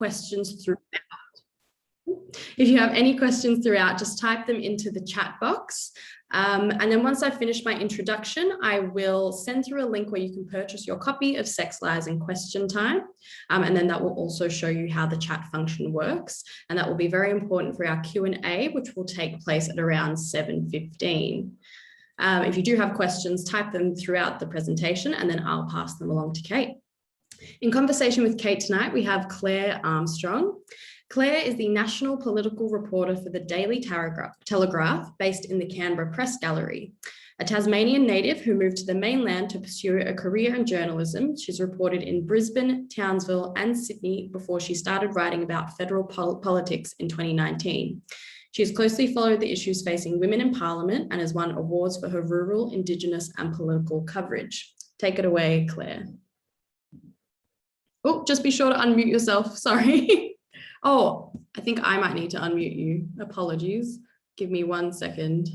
questions throughout. If you have any questions throughout, just type them into the chat box. And then once I've finished my introduction, I will send through a link where you can purchase your copy of Sex, Lies and Question Time. And then that will also show you how the chat function works. And that will be very important for our Q&A, which will take place at around 7:15. If you do have questions, type them throughout the presentation and then I'll pass them along to Kate. In conversation with Kate tonight, we have Claire Armstrong. Claire is the national political reporter for the Daily Telegraph, based in the Canberra Press Gallery. A Tasmanian native who moved to the mainland to pursue a career in journalism, she's reported in Brisbane, Townsville and Sydney before she started writing about federal politics in 2019. She has closely followed the issues facing women in Parliament and has won awards for her rural, Indigenous and political coverage. Take it away, Claire. Oh, just be sure to unmute yourself, sorry. Oh, I think I might need to unmute you. Apologies. Give me 1 second.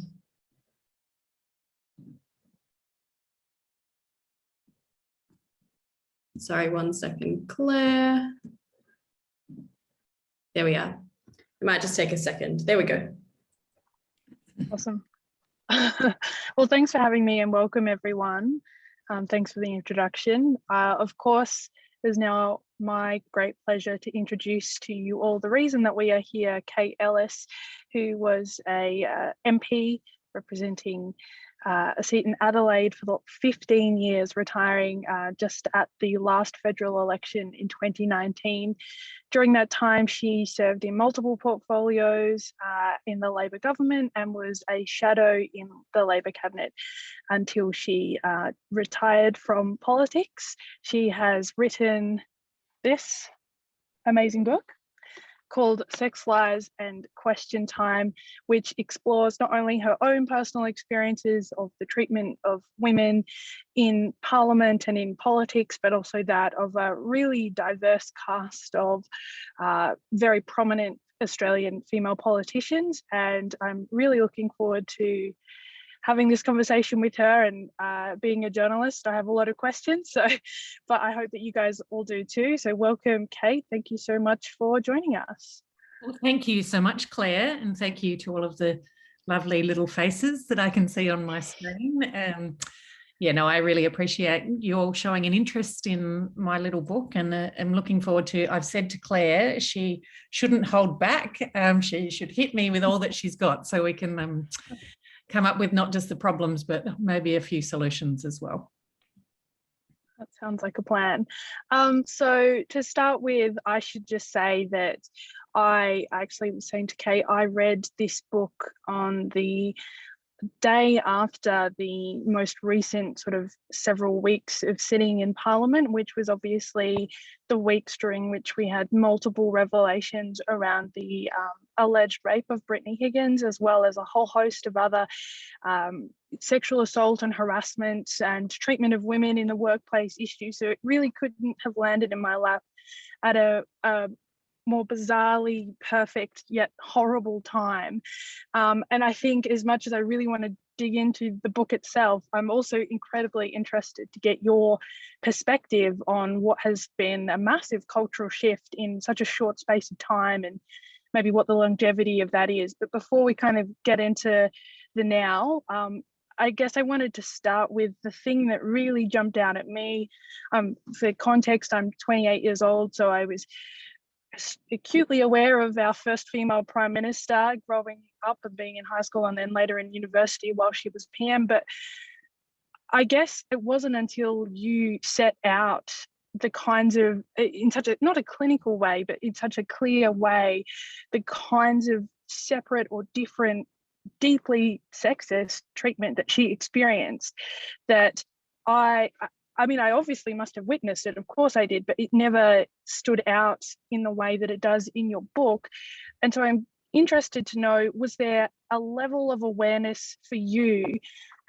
Sorry, 1 second, Claire. There we are. It might just take a second. There we go. Awesome. Well, thanks for having me and welcome everyone. Thanks for the introduction. Of course, it is now my great pleasure to introduce to you all the reason that we are here, Kate Ellis, who was a MP representing a seat in Adelaide for 15 years, retiring just at the last federal election in 2019. During that time, she served in multiple portfolios in the Labor government and was a shadow in the Labor cabinet until she retired from politics. She has written this amazing book called Sex, Lies and Question Time, which explores not only her own personal experiences of the treatment of women in Parliament and in politics, but also that of a really diverse cast of very prominent Australian female politicians. And I'm really looking forward to having this conversation with her, and being a journalist, I have a lot of questions, but I hope that you guys all do too. So welcome, Kate. Thank you so much for joining us. Well, thank you so much, Claire, and thank you to all of the lovely little faces that I can see on my screen. Yeah, no, I really appreciate you all showing an interest in my little book, and I'm looking forward to, I've said to Claire, she shouldn't hold back. She should hit me with all that she's got so we can come up with not just the problems, but maybe a few solutions as well. That sounds like a plan. So to start with, I should just say that I actually was saying to Kate, I read this book on the day after the most recent sort of several weeks of sitting in Parliament, which was obviously the weeks during which we had multiple revelations around the alleged rape of Brittany Higgins, as well as a whole host of other sexual assault and harassment and treatment of women in the workplace issues. So it really couldn't have landed in my lap at a more bizarrely perfect yet horrible time. And I think as much as I really want to dig into the book itself, I'm also incredibly interested to get your perspective on what has been a massive cultural shift in such a short space of time, and maybe what the longevity of that is. But before we kind of get into the now, I guess I wanted to start with the thing that really jumped out at me. For context, I'm 28 years old, so I was acutely aware of our first female prime minister growing up and being in high school and then later in university while she was PM. But I guess it wasn't until you set out the kinds of, in such a, not a clinical way, but in such a clear way, the kinds of separate or different, deeply sexist treatment that she experienced, that I mean, I obviously must have witnessed it, of course I did, but it never stood out in the way that it does in your book. And so I'm interested to know, was there a level of awareness for you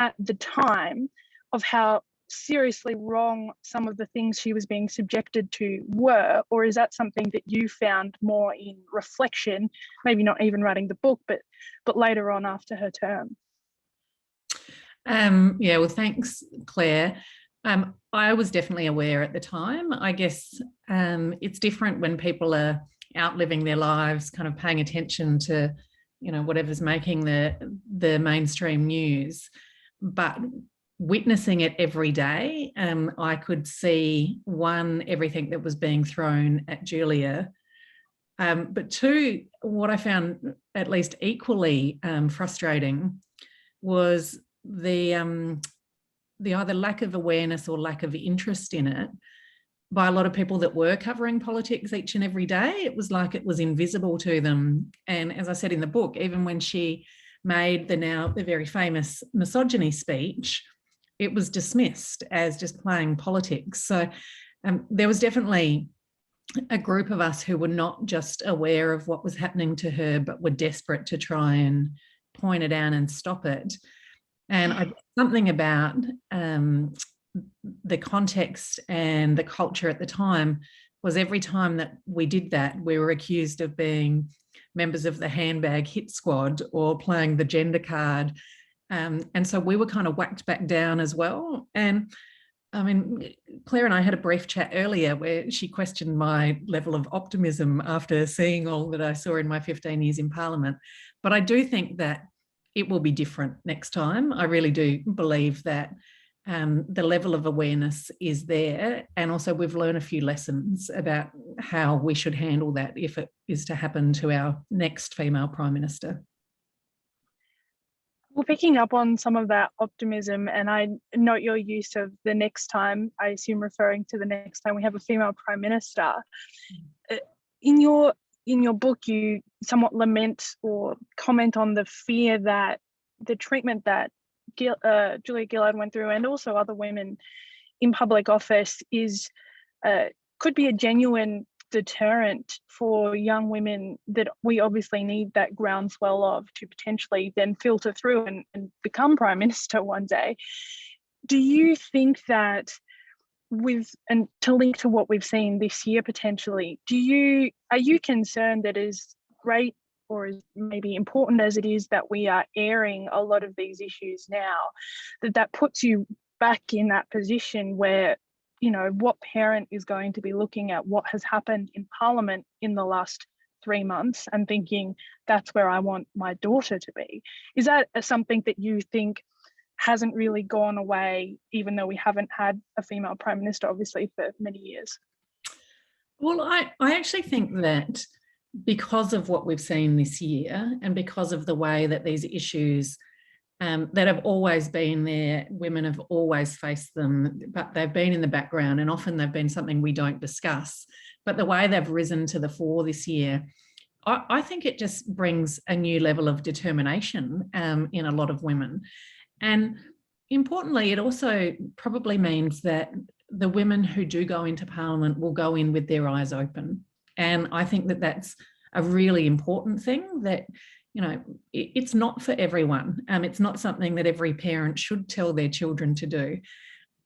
at the time of how seriously wrong some of the things she was being subjected to were, or is that something that you found more in reflection, maybe not even writing the book, but later on after her term? Yeah, well, thanks, Claire. I was definitely aware at the time. I guess it's different when people are out living their lives, kind of paying attention to, whatever's making the mainstream news. But witnessing it every day, I could see, one, everything that was being thrown at Julia. But two, what I found at least equally frustrating was the either lack of awareness or lack of interest in it by a lot of people that were covering politics each and every day. It was like it was invisible to them. And as I said in the book, even when she made the very famous misogyny speech, it was dismissed as just playing politics. So there was definitely a group of us who were not just aware of what was happening to her, but were desperate to try and point it out and stop it. And something about the context and the culture at the time was every time that we did that, we were accused of being members of the handbag hit squad or playing the gender card. And so we were kind of whacked back down as well. And I mean, Claire and I had a brief chat earlier where she questioned my level of optimism after seeing all that I saw in my 15 years in Parliament. But I do think that it will be different next time. I really do believe that the level of awareness is there. And also we've learned a few lessons about how we should handle that if it is to happen to our next female Prime Minister. Well, picking up on some of that optimism, and I note your use of the next time, I assume referring to the next time we have a female Prime Minister. In your book, you somewhat lament or comment on the fear that the treatment that Julia Gillard went through, and also other women in public office, could be a genuine deterrent for young women that we obviously need that groundswell of to potentially then filter through and become Prime Minister one day. Do you think that and to link to what we've seen this year potentially, are you concerned that as great or as maybe important as it is that we are airing a lot of these issues now, that puts you back in that position where, what parent is going to be looking at what has happened in Parliament in the last 3 months and thinking, that's where I want my daughter to be? Is that something that you think hasn't really gone away, even though we haven't had a female Prime Minister, obviously, for many years? Well, I actually think that because of what we've seen this year and because of the way that these issues that have always been there, women have always faced them, but they've been in the background and often they've been something we don't discuss. But the way they've risen to the fore this year, I think it just brings a new level of determination in a lot of women. And importantly, it also probably means that the women who do go into Parliament will go in with their eyes open. And I think that that's a really important thing, that it's not for everyone. It's not something that every parent should tell their children to do.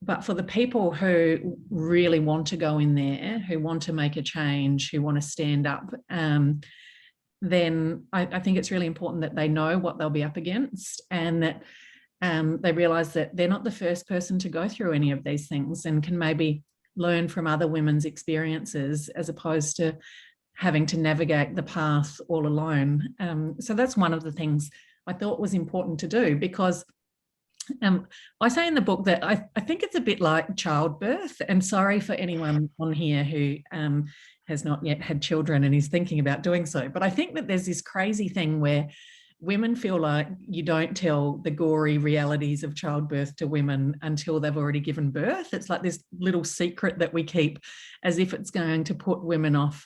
But for the people who really want to go in there, who want to make a change, who want to stand up, then I think it's really important that they know what they'll be up against, and that they realise that they're not the first person to go through any of these things, and can maybe learn from other women's experiences as opposed to having to navigate the path all alone. So that's one of the things I thought was important to do, because I say in the book that I think it's a bit like childbirth, and sorry for anyone on here who has not yet had children and is thinking about doing so, but I think that there's this crazy thing where women feel like you don't tell the gory realities of childbirth to women until they've already given birth. It's like this little secret that we keep as if it's going to put women off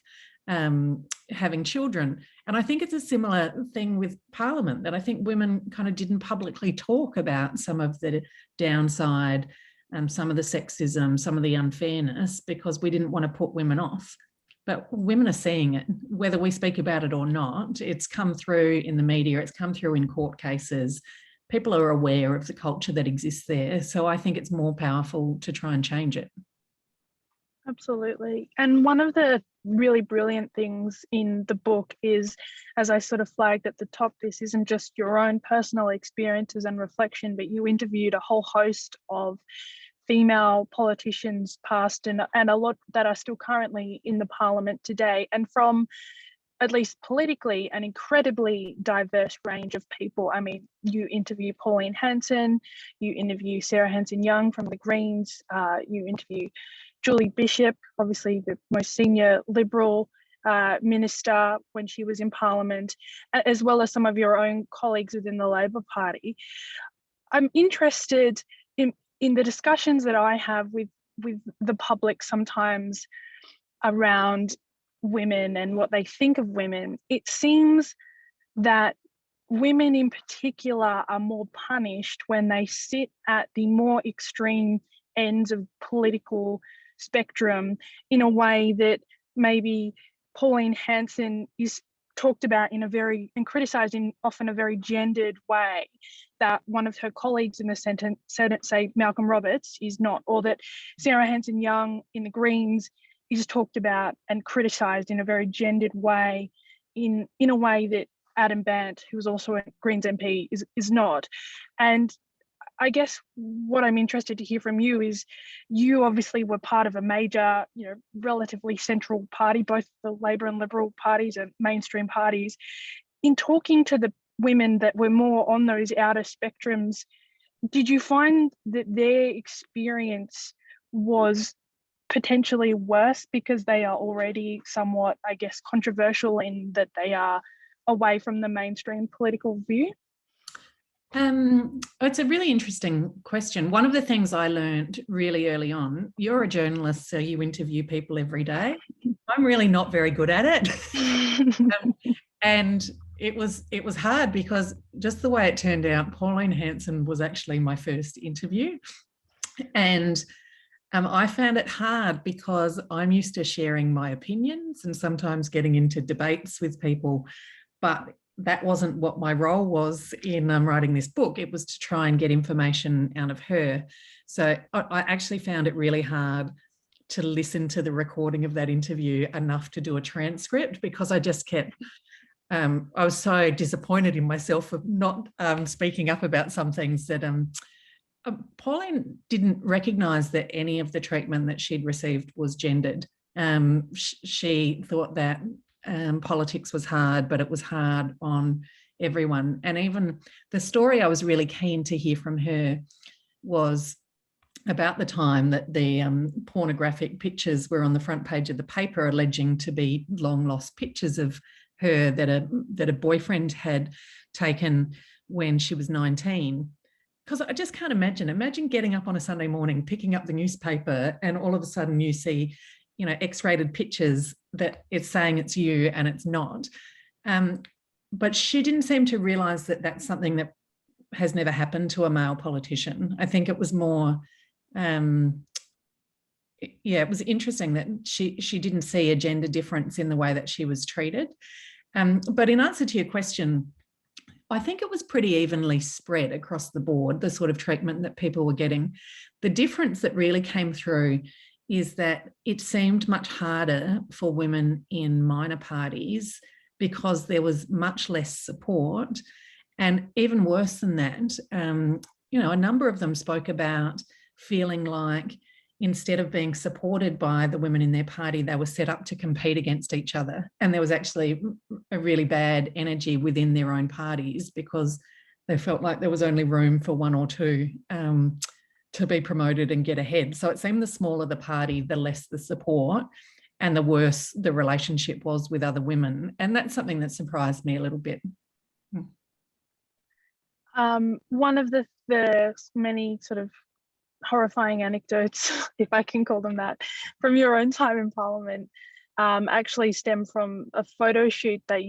having children. And I think it's a similar thing with Parliament, that I think women kind of didn't publicly talk about some of the downside, some of the sexism, some of the unfairness, because we didn't want to put women off. But women are seeing it, whether we speak about it or not. It's come through in the media, it's come through in court cases. People are aware of the culture that exists there. So I think it's more powerful to try and change it. Absolutely. And one of the really brilliant things in the book is, as I sort of flagged at the top, this isn't just your own personal experiences and reflection, but you interviewed a whole host of female politicians past and a lot that are still currently in the parliament today, and from at least politically an incredibly diverse range of people. I mean, you interview Pauline Hanson, you interview Sarah Hanson-Young from the Greens, you interview Julie Bishop, obviously the most senior Liberal minister when she was in Parliament, as well as some of your own colleagues within the Labor Party. I'm interested in the discussions that I have with the public sometimes around women and what they think of women. It seems that women in particular are more punished when they sit at the more extreme ends of political spectrum, in a way that maybe Pauline Hanson is talked about in a very, and criticised in often a very gendered way, that one of her colleagues in the Senate, say Malcolm Roberts, is not, or that Sarah Hanson-Young in the Greens is talked about and criticised in a very gendered way, in a way that Adam Bant, who was also a Greens MP, is not. And I guess what I'm interested to hear from you is, you obviously were part of a major, relatively central party, both the Labor and Liberal parties and mainstream parties. In talking to the women that were more on those outer spectrums, did you find that their experience was potentially worse because they are already somewhat, I guess, controversial in that they are away from the mainstream political view? It's a really interesting question. One of the things I learned really early on, you're a journalist, so you interview people every day. I'm really not very good at it. And it was hard because just the way it turned out, Pauline Hanson was actually my first interview. And I found it hard because I'm used to sharing my opinions and sometimes getting into debates with people, but that wasn't what my role was in writing this book. It was to try and get information out of her. So I actually found it really hard to listen to the recording of that interview enough to do a transcript, because I just kept, I was so disappointed in myself for not speaking up about some things that Pauline didn't recognise that any of the treatment that she'd received was gendered. She thought that politics was hard, but it was hard on everyone. And even the story I was really keen to hear from her was about the time that the pornographic pictures were on the front page of the paper, alleging to be long lost pictures of her that a boyfriend had taken when she was 19. Because I just can't imagine getting up on a Sunday morning, picking up the newspaper, and all of a sudden you see, X-rated pictures that it's saying it's you and it's not. But she didn't seem to realise that that's something that has never happened to a male politician. I think it was more, it was interesting that she didn't see a gender difference in the way that she was treated. But in answer to your question, I think it was pretty evenly spread across the board, the sort of treatment that people were getting. The difference that really came through is that it seemed much harder for women in minor parties because there was much less support. And even worse than that, a number of them spoke about feeling like instead of being supported by the women in their party, they were set up to compete against each other. And there was actually a really bad energy within their own parties because they felt like there was only room for one or two to be promoted and get ahead. So it seemed the smaller the party, the less the support and the worse the relationship was with other women. And that's something that surprised me a little bit. One of the many sort of horrifying anecdotes, if I can call them that, from your own time in Parliament actually stemmed from a photo shoot that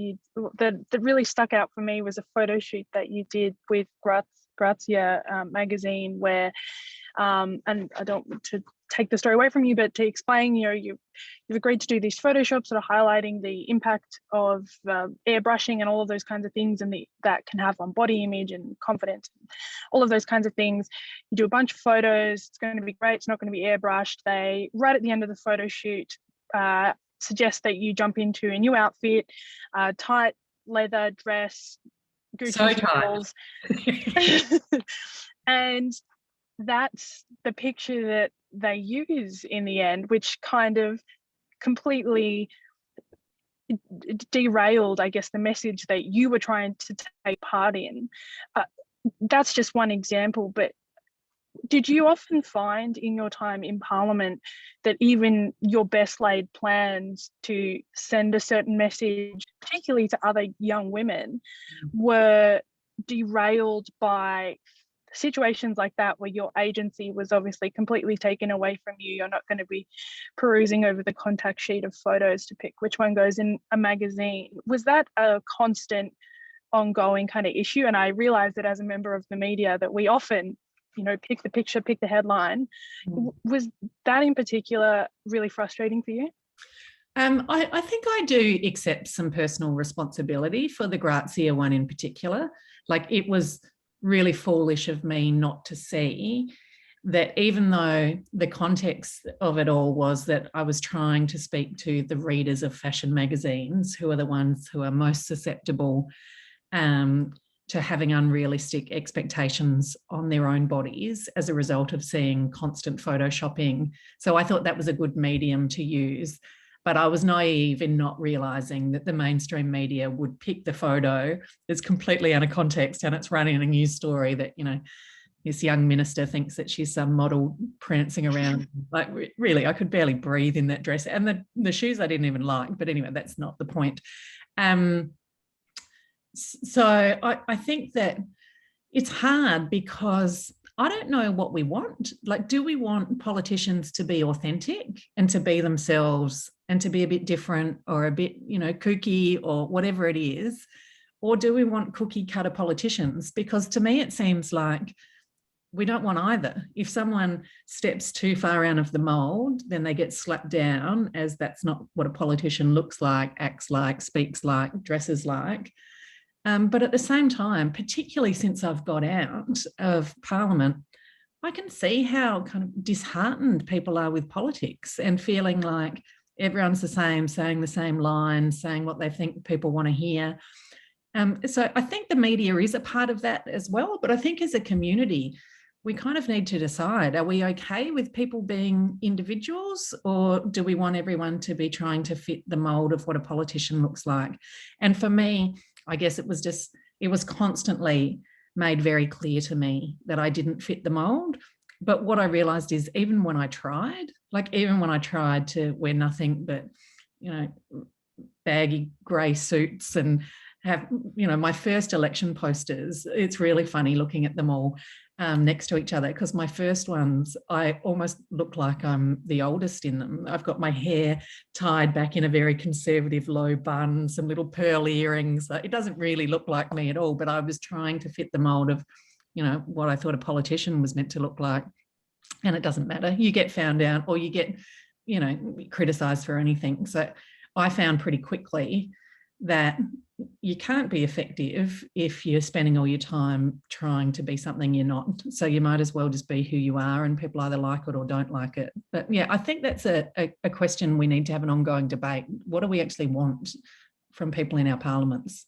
really stuck out for me. Was a photo shoot that you did with Grazia magazine, where and I don't want to take the story away from you, but to explain, you've agreed to do these photoshops that are highlighting the impact of airbrushing and all of those kinds of things, and that can have on body image and confidence, all of those kinds of things. You do a bunch of photos. It's going to be great. It's not going to be airbrushed. They, right at the end of the photo shoot, suggest that you jump into a new outfit, tight leather dress, Gucci heels, and that's the picture that they use in the end, which kind of completely derailed, I guess, the message that you were trying to take part in. That's just one example, but did you often find in your time in Parliament that even your best laid plans to send a certain message, particularly to other young women, were derailed by situations like that, where your agency was obviously completely taken away from you? You're not going to be perusing over the contact sheet of photos to pick which one goes in a magazine. Was that a constant, ongoing kind of issue? And I realize that as a member of the media that we often, pick the picture, pick the headline. Was that in particular really frustrating for you? I think I do accept some personal responsibility for the Grazia one in particular. Like, it was really foolish of me not to see that, even though the context of it all was that I was trying to speak to the readers of fashion magazines, who are the ones who are most susceptible to having unrealistic expectations on their own bodies as a result of seeing constant photoshopping. So I thought that was a good medium to use. But I was naive in not realising that the mainstream media would pick the photo that's completely out of context, and it's running a news story that, this young minister thinks that she's some model prancing around. Like, really, I could barely breathe in that dress. And the shoes I didn't even like. But anyway, that's not the point. So I think that it's hard because I don't know what we want. Like, do we want politicians to be authentic and to be themselves and to be a bit different or a bit, kooky or whatever it is? Or do we want cookie cutter politicians? Because to me, it seems like we don't want either. If someone steps too far out of the mold, then they get slapped down as that's not what a politician looks like, acts like, speaks like, dresses like. But at the same time, particularly since I've got out of Parliament, I can see how kind of disheartened people are with politics and feeling like everyone's the same, saying the same lines, saying what they think people want to hear. So I think the media is a part of that as well. But I think as a community, we kind of need to decide, are we okay with people being individuals, or do we want everyone to be trying to fit the mold of what a politician looks like? And for me, I guess it was constantly made very clear to me that I didn't fit the mold. But what I realised is, even when I tried to wear nothing but, baggy grey suits and have, my first election posters, it's really funny looking at them all next to each other, because my first ones, I almost look like I'm the oldest in them. I've got my hair tied back in a very conservative low bun, some little pearl earrings. It doesn't really look like me at all, but I was trying to fit the mold of, what I thought a politician was meant to look like. And it doesn't matter. You get found out, or you get, criticised for anything. So I found pretty quickly that you can't be effective if you're spending all your time trying to be something you're not. So you might as well just be who you are, and people either like it or don't like it. But yeah, I think that's a question we need to have an ongoing debate. What do we actually want from people in our parliaments?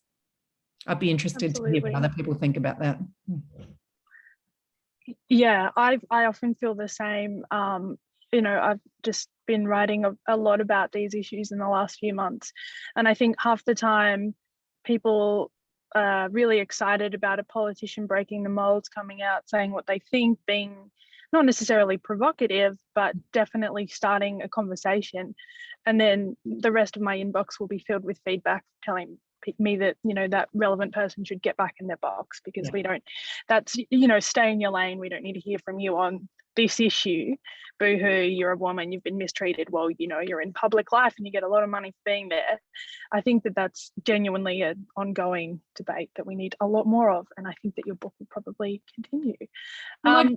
I'd be interested to hear what other people think about that. Yeah, I often feel the same. I've just been writing a lot about these issues in the last few months, and I think half the time people are really excited about a politician breaking the molds, coming out, saying what they think, being not necessarily provocative, but definitely starting a conversation. And then the rest of my inbox will be filled with feedback telling me that, that relevant person should get back in their box, because we don't, that's, stay in your lane. We don't need to hear from you on this issue. Boo-hoo, you're a woman, you've been mistreated. Well, you're in public life and you get a lot of money for being there. I think that that's genuinely an ongoing debate that we need a lot more of, and I think that your book will probably continue.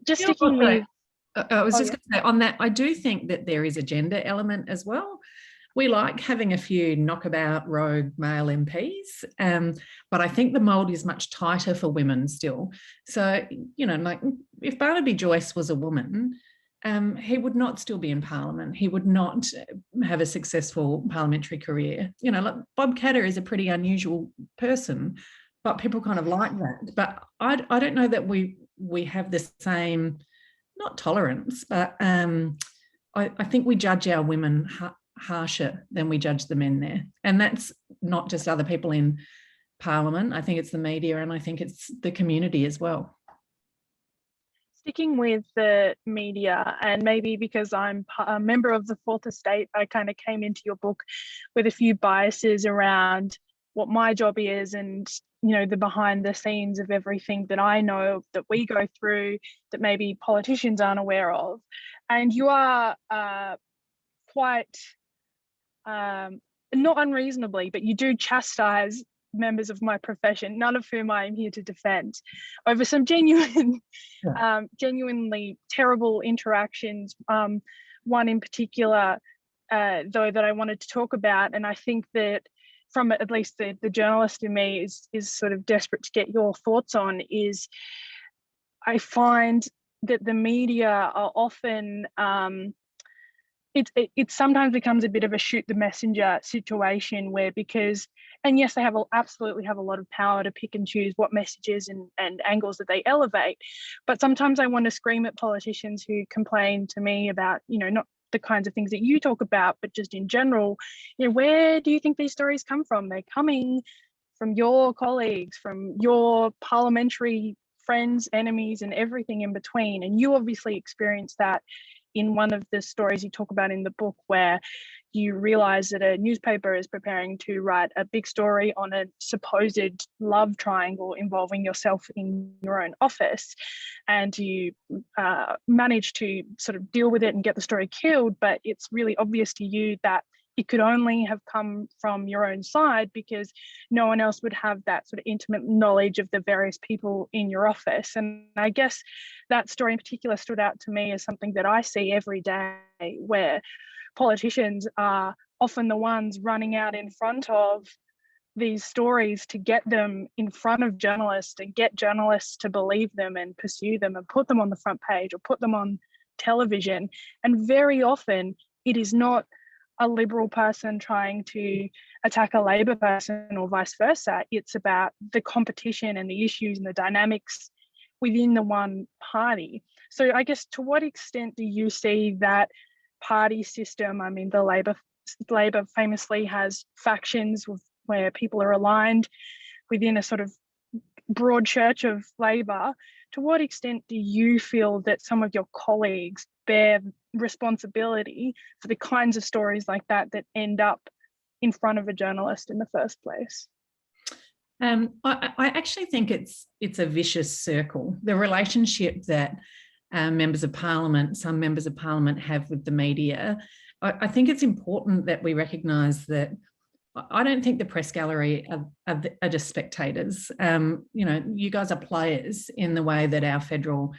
Just sticking with... I was just going to say on that, I do think that there is a gender element as well. We like having a few knockabout rogue male MPs, but I think the mould is much tighter for women still. So, like if Barnaby Joyce was a woman, he would not still be in Parliament. He would not have a successful parliamentary career. Like Bob Katter is a pretty unusual person, but people kind of like that. But I don't know that we have the same not tolerance, but I think we judge our women harsher than we judge the men there. And that's not just other people in Parliament. I think it's the media, and I think it's the community as well. Sticking with the media, and maybe because I'm a member of the Fourth Estate, I kind of came into your book with a few biases around what my job is, and the behind the scenes of everything that I know that we go through that maybe politicians aren't aware of. And you are quite, not unreasonably, but you do chastise members of my profession, none of whom I am here to defend, over some genuinely terrible interactions. One in particular, though, that I wanted to talk about, and I think that from at least the journalist in me is sort of desperate to get your thoughts on, is I find that the media are often it sometimes becomes a bit of a shoot the messenger situation, where and yes, they absolutely have a lot of power to pick and choose what messages and angles that they elevate, but sometimes I want to scream at politicians who complain to me about not the kinds of things that you talk about, but just in general, where do you think these stories come from? They're coming from your colleagues, from your parliamentary friends, enemies, and everything in between. And you obviously experienced that in one of the stories you talk about in the book, where you realize that a newspaper is preparing to write a big story on a supposed love triangle involving yourself in your own office, and you manage to sort of deal with it and get the story killed, but it's really obvious to you that it could only have come from your own side, because no one else would have that sort of intimate knowledge of the various people in your office. And I guess that story in particular stood out to me as something that I see every day, where politicians are often the ones running out in front of these stories to get them in front of journalists and get journalists to believe them and pursue them and put them on the front page or put them on television. And very often it is not a Liberal person trying to attack a Labor person or vice versa. It's about the competition and the issues and the dynamics within the one party. So I guess, to what extent do you see that party system? I mean, the Labor famously has factions where people are aligned within a sort of broad church of Labor. To what extent do you feel that some of your colleagues bear responsibility for the kinds of stories like that end up in front of a journalist in the first place? I actually think it's a vicious circle. The relationship that some members of Parliament have with the media, I think it's important that we recognise that I don't think the press gallery are just spectators. You guys are players in the way that our federal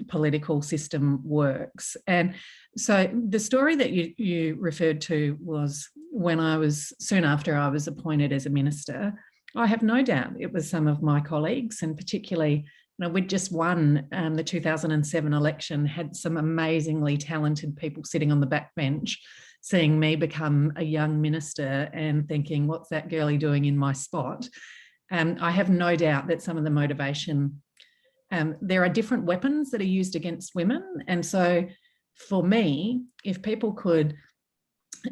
political system works. And so the story that you referred to was soon after I was appointed as a minister. I have no doubt it was some of my colleagues, and particularly, we'd just won the 2007 election, had some amazingly talented people sitting on the backbench, seeing me become a young minister and thinking, what's that girlie doing in my spot? I have no doubt that some of the motivation, there are different weapons that are used against women. And so for me, if people could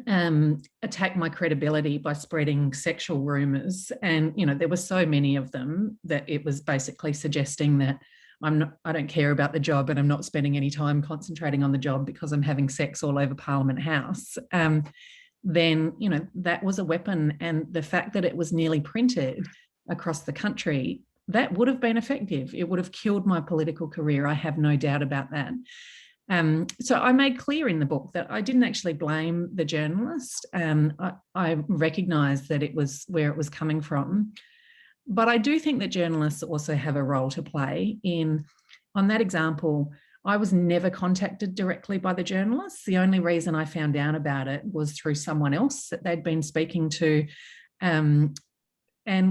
attack my credibility by spreading sexual rumours, and there were so many of them that it was basically suggesting that I don't care about the job and I'm not spending any time concentrating on the job because I'm having sex all over Parliament House, then that was a weapon. And the fact that it was nearly printed across the country, that would have been effective. It would have killed my political career. I have no doubt about that. So I made clear in the book that I didn't actually blame the journalist. I recognised that it was where it was coming from. But I do think that journalists also have a role to play on that example. I was never contacted directly by the journalists. The only reason I found out about it was through someone else that they'd been speaking to. And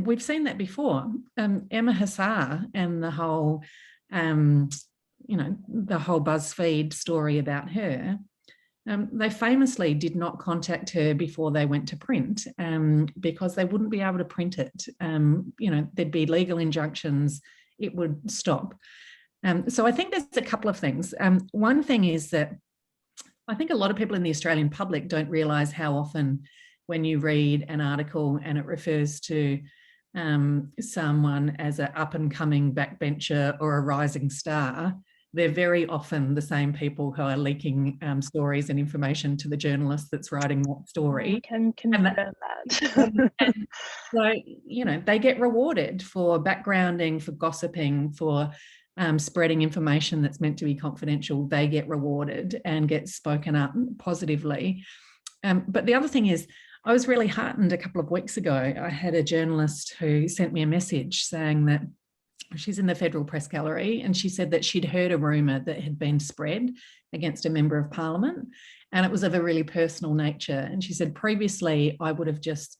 we've seen that before. Emma Hassar and the whole BuzzFeed story about her, they famously did not contact her before they went to print, because they wouldn't be able to print it. There'd be legal injunctions, it would stop. So I think there's a couple of things. One thing is that I think a lot of people in the Australian public don't realise how often when you read an article and it refers to someone as an up-and-coming backbencher or a rising star, they're very often the same people who are leaking stories and information to the journalist that's writing that story. I can confirm that. And so, you know, they get rewarded for backgrounding, for gossiping, for spreading information that's meant to be confidential. They get rewarded and get spoken up positively. But the other thing is, I was really heartened a couple of weeks ago. I had a journalist who sent me a message saying that she's in the Federal Press Gallery, and she said that she'd heard a rumour that had been spread against a member of Parliament, and it was of a really personal nature. And she said, previously, I would have just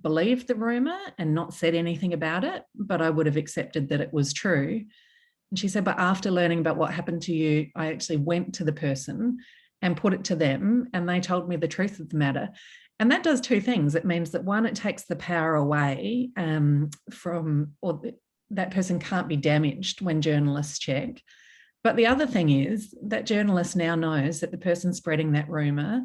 believed the rumour and not said anything about it, but I would have accepted that it was true. And she said, but after learning about what happened to you, I actually went to the person and put it to them, and they told me the truth of the matter. And that does two things. It means that, one, it takes the power away from, or that person can't be damaged when journalists check. But the other thing is that journalist now knows that the person spreading that rumour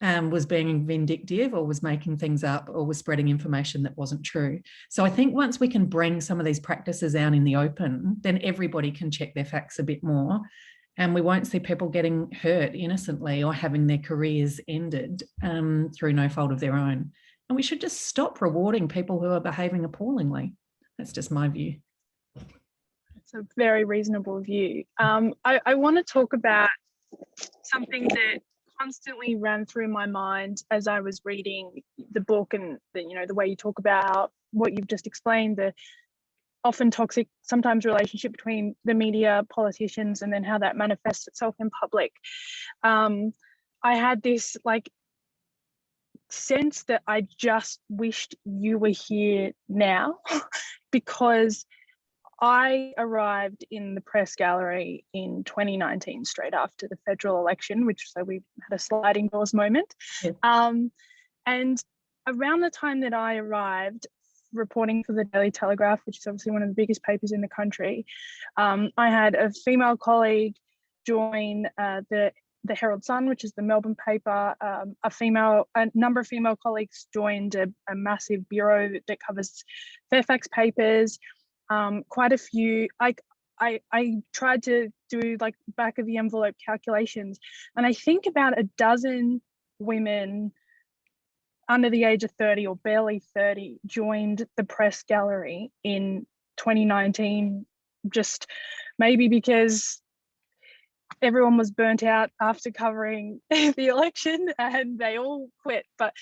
was being vindictive, or was making things up, or was spreading information that wasn't true. So I think once we can bring some of these practices out in the open, then everybody can check their facts a bit more. And we won't see people getting hurt innocently or having their careers ended through no fault of their own. And we should just stop rewarding people who are behaving appallingly. That's just my view. It's a very reasonable view. I want to talk about something that constantly ran through my mind as I was reading the book, and the way you talk about what you've just explained, the often toxic, sometimes relationship between the media, politicians, and then how that manifests itself in public. I had this sense that I just wished you were here now, because I arrived in the press gallery in 2019, straight after the federal election, so we had a sliding doors moment. Yes. And around the time that I arrived, reporting for the Daily Telegraph, which is obviously one of the biggest papers in the country, I had a female colleague join the Herald Sun, which is the Melbourne paper. A number of female colleagues joined a massive bureau that covers Fairfax papers. Quite a few. I tried to do back of the envelope calculations, and I think about a dozen women under the age of 30 or barely 30 joined the press gallery in 2019, just maybe because everyone was burnt out after covering the election and they all quit, but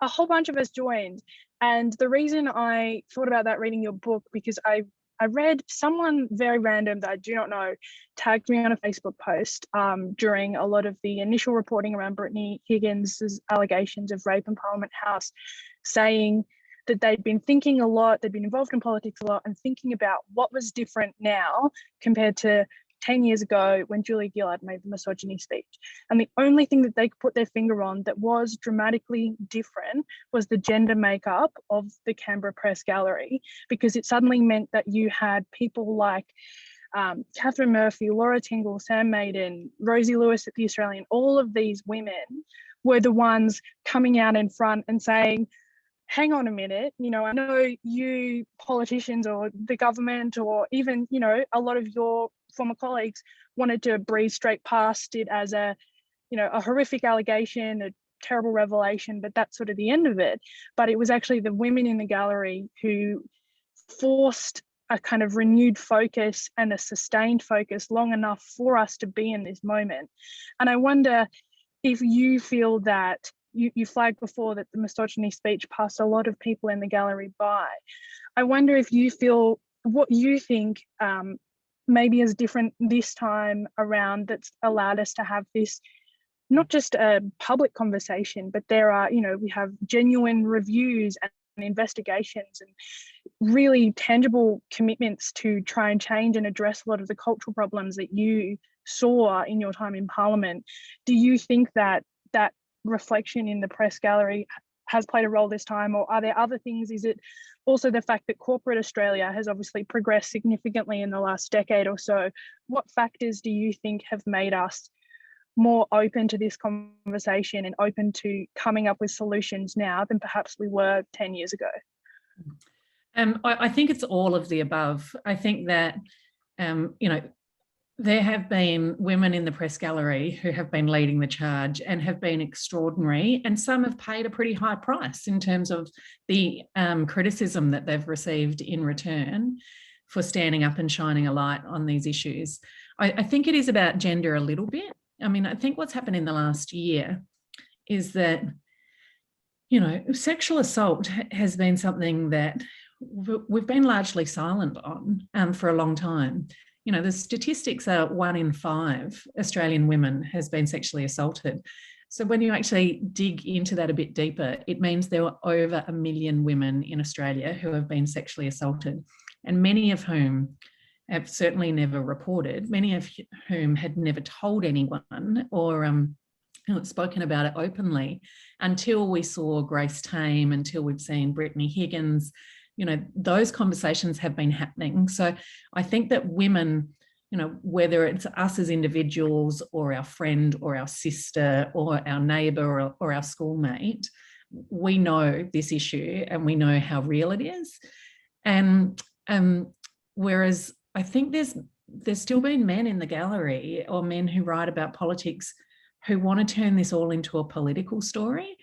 a whole bunch of us joined. And the reason I thought about that reading your book, because I read someone very random that I do not know tagged me on a Facebook post during a lot of the initial reporting around Brittany Higgins's allegations of rape in Parliament House, saying that they'd been thinking a lot, they'd been involved in politics a lot, and thinking about what was different now compared to 10 years ago when Julia Gillard made the misogyny speech. And the only thing that they could put their finger on that was dramatically different was the gender makeup of the Canberra Press Gallery, because it suddenly meant that you had people like Catherine Murphy, Laura Tingle, Sam Maiden, Rosie Lewis at the Australian, all of these women were the ones coming out in front and saying, hang on a minute, I know you politicians or the government or even, a lot of your former colleagues wanted to breeze straight past it as a horrific allegation, a terrible revelation, but that's sort of the end of it. But it was actually the women in the gallery who forced a kind of renewed focus and a sustained focus long enough for us to be in this moment. And I wonder if you feel that you flagged before that the misogyny speech passed a lot of people in the gallery by. I wonder if you feel what you think maybe is different this time around, that's allowed us to have this, not just a public conversation, but there are, we have genuine reviews and investigations and really tangible commitments to try and change and address a lot of the cultural problems that you saw in your time in Parliament. Do you think that that reflection in the press gallery has played a role this time, or are there other things? Is it also the fact that corporate Australia has obviously progressed significantly in the last decade or so? What factors do you think have made us more open to this conversation and open to coming up with solutions now than perhaps we were 10 years ago? I think it's all of the above. I think that, there have been women in the press gallery who have been leading the charge and have been extraordinary, and some have paid a pretty high price in terms of the criticism that they've received in return for standing up and shining a light on these issues. I think it is about gender a little bit. I mean, I think what's happened in the last year is that, sexual assault has been something that we've been largely silent on for a long time. The statistics are 1 in 5 Australian women has been sexually assaulted. So when you actually dig into that a bit deeper, it means there were over 1 million women in Australia who have been sexually assaulted, and many of whom have certainly never reported, many of whom had never told anyone or spoken about it openly until we saw Grace Tame, until we've seen Brittany Higgins. Those conversations have been happening. So I think that women, whether it's us as individuals or our friend or our sister or our neighbour or our schoolmate, we know this issue and we know how real it is. And whereas I think there's still been men in the gallery or men who write about politics who want to turn this all into a political story.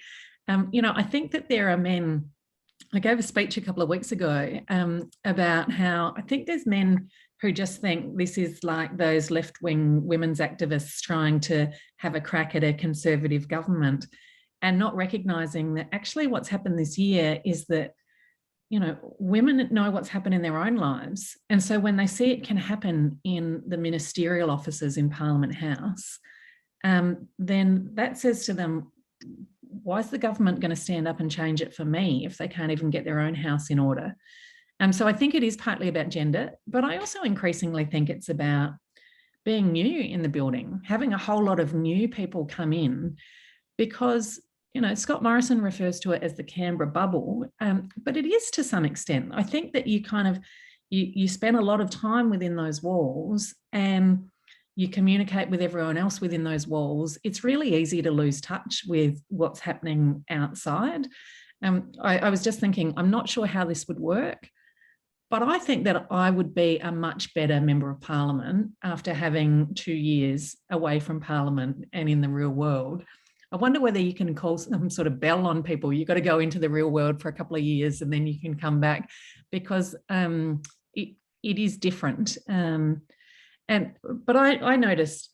I think that there are men. I gave a speech a couple of weeks ago about how I think there's men who just think this is like those left-wing women's activists trying to have a crack at a conservative government, and not recognising that actually what's happened this year is that, women know what's happened in their own lives. And so when they see it can happen in the ministerial offices in Parliament House, then that says to them, why is the government going to stand up and change it for me if they can't even get their own house in order? So I think it is partly about gender, but I also increasingly think it's about being new in the building, having a whole lot of new people come in, because, Scott Morrison refers to it as the Canberra bubble, but it is to some extent. I think that you spend a lot of time within those walls and you communicate with everyone else within those walls. It's really easy to lose touch with what's happening outside. I was just thinking, I'm not sure how this would work, but I think that I would be a much better member of Parliament after having 2 years away from Parliament and in the real world. I wonder whether you can call some sort of bell on people. You've got to go into the real world for a couple of years and then you can come back, because it is different. But I noticed,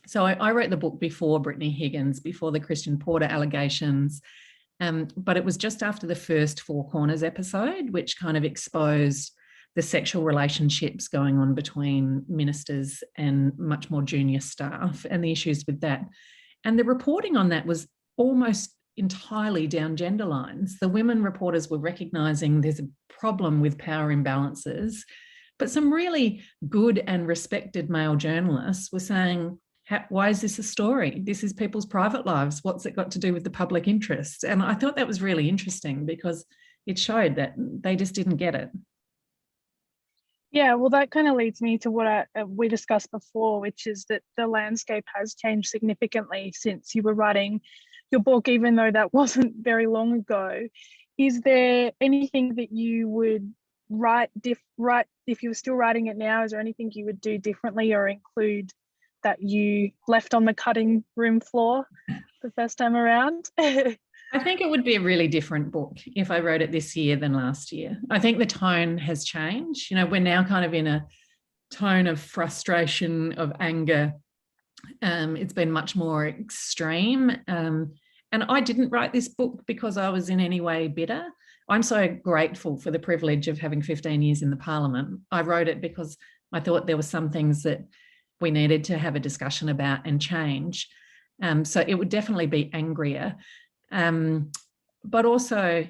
so I wrote the book before Brittany Higgins, before the Christian Porter allegations, but it was just after the first Four Corners episode, which kind of exposed the sexual relationships going on between ministers and much more junior staff and the issues with that. And the reporting on that was almost entirely down gender lines. The women reporters were recognising there's a problem with power imbalances, but some really good and respected male journalists were saying, why is this a story? This is people's private lives. What's it got to do with the public interest? And I thought that was really interesting because it showed that they just didn't get it. Yeah, well, that kind of leads me to what we discussed before, which is that the landscape has changed significantly since you were writing your book, even though that wasn't very long ago. Is there anything that you would write if you were still writing it now? Is there anything you would do differently or include that you left on the cutting room floor the first time around? I think it would be a really different book if I wrote it this year than last year. I think the tone has changed. We're now kind of in a tone of frustration, of anger. It's been much more extreme. And I didn't write this book because I was in any way bitter. I'm so grateful for the privilege of having 15 years in the Parliament. I wrote it because I thought there were some things that we needed to have a discussion about and change. So it would definitely be angrier. But also,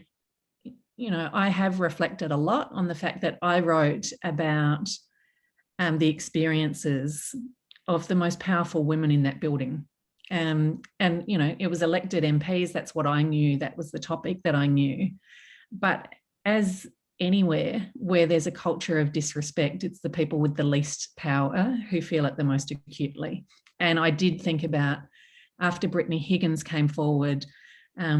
I have reflected a lot on the fact that I wrote about the experiences of the most powerful women in that building. And, it was elected MPs. That's what I knew. That was the topic that I knew. But as anywhere where there's a culture of disrespect, it's the people with the least power who feel it the most acutely. And I did think about, after Brittany Higgins came forward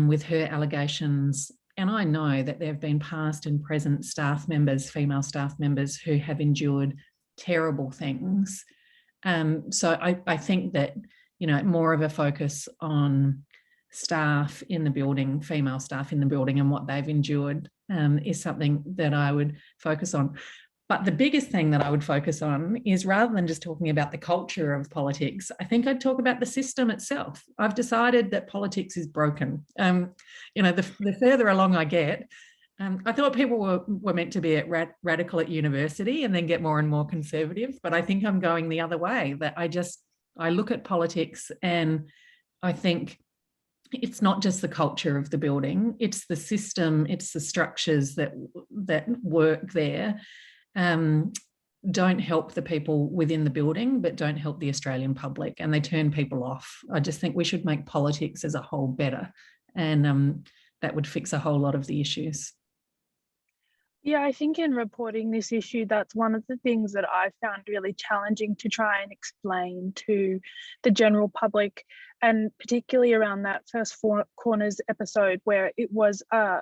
with her allegations, and I know that there have been past and present staff members, female staff members, who have endured terrible things. So I think that, more of a focus on staff in the building, female staff in the building, and what they've endured is something that I would focus on. But the biggest thing that I would focus on is, rather than just talking about the culture of politics, I think I'd talk about the system itself. I've decided that politics is broken. The further along I get, I thought people were meant to be radical at university and then get more and more conservative, but I think I'm going the other way, that I look at politics and I think it's not just the culture of the building, it's the system, it's the structures that work there. Don't help the people within the building, but don't help the Australian public, and they turn people off. I just think we should make politics as a whole better, and that would fix a whole lot of the issues. Yeah, I think in reporting this issue, that's one of the things that I found really challenging to try and explain to the general public, and particularly around that first Four Corners episode, where it was a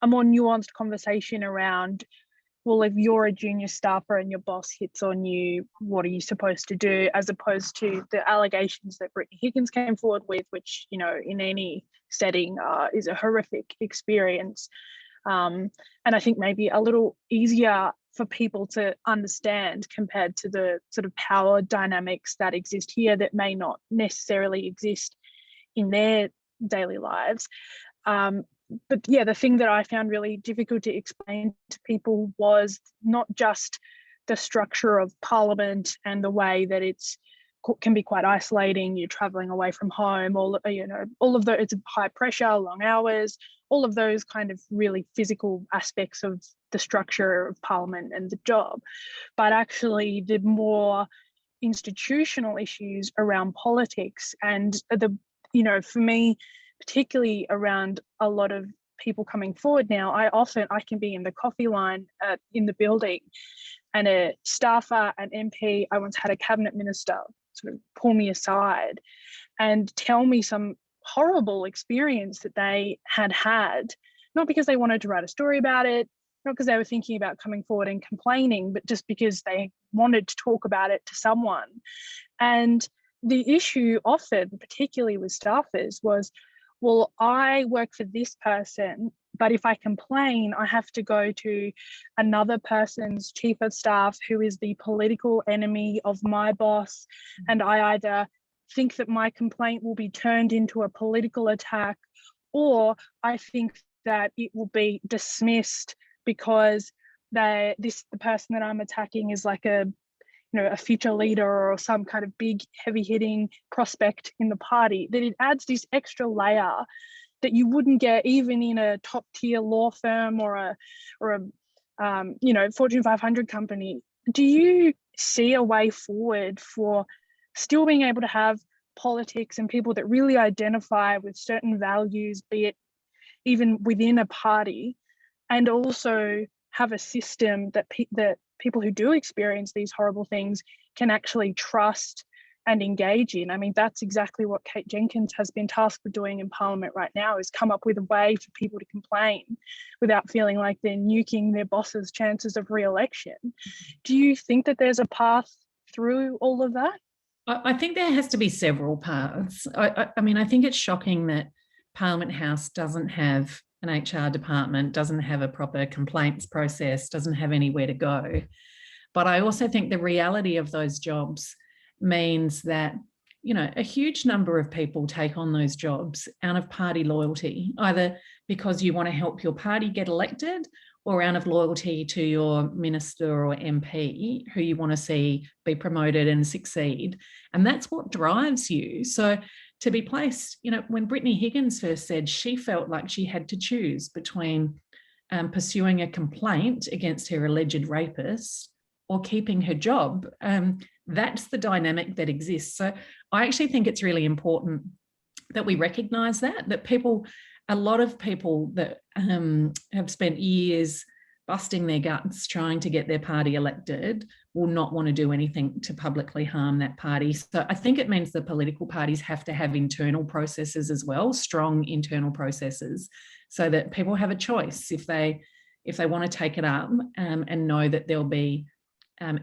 more nuanced conversation around, well, if you're a junior staffer and your boss hits on you, what are you supposed to do? As opposed to the allegations that Brittany Higgins came forward with, which, in any setting is a horrific experience. And I think maybe a little easier for people to understand compared to the sort of power dynamics that exist here that may not necessarily exist in their daily lives. But yeah, the thing that I found really difficult to explain to people was not just the structure of Parliament and the way that can be quite isolating. You're traveling away from home, all of the, it's high pressure, long hours, all of those kind of really physical aspects of the structure of Parliament and the job. But actually the more institutional issues around politics and for me, particularly around a lot of people coming forward now, I can be in the coffee line in the building, and a staffer, an MP, I once had a cabinet minister sort of pull me aside and tell me some horrible experience that they had, not because they wanted to write a story about it, not because they were thinking about coming forward and complaining, but just because they wanted to talk about it to someone. And the issue often, particularly with staffers, was, well, I work for this person, but if I complain, I have to go to another person's chief of staff who is the political enemy of my boss. And I either think that my complaint will be turned into a political attack, or I think that it will be dismissed because the person that I'm attacking is like a future leader or some kind of big heavy-hitting prospect in the party, that it adds this extra layer that you wouldn't get even in a top-tier law firm or a Fortune 500 company. Do you see a way forward for still being able to have politics and people that really identify with certain values, be it even within a party, and also have a system that people who do experience these horrible things can actually trust and engage in? I mean, that's exactly what Kate Jenkins has been tasked with doing in Parliament right now, is come up with a way for people to complain without feeling like they're nuking their boss's chances of re-election. Do you think that there's a path through all of that? I think there has to be several paths. I mean, I think it's shocking that Parliament House doesn't have an HR department, doesn't have a proper complaints process, doesn't have anywhere to go. But I also think the reality of those jobs means that, a huge number of people take on those jobs out of party loyalty, either because you want to help your party get elected or out of loyalty to your minister or MP who you want to see be promoted and succeed. And that's what drives you. So to be placed, when Brittany Higgins first said she felt like she had to choose between pursuing a complaint against her alleged rapist or keeping her job, that's the dynamic that exists. So I actually think it's really important that we recognise that people, a lot of people that have spent years busting their guts trying to get their party elected will not want to do anything to publicly harm that party. So I think it means the political parties have to have internal processes as well, strong internal processes, so that people have a choice if they want to take it up and know that there'll be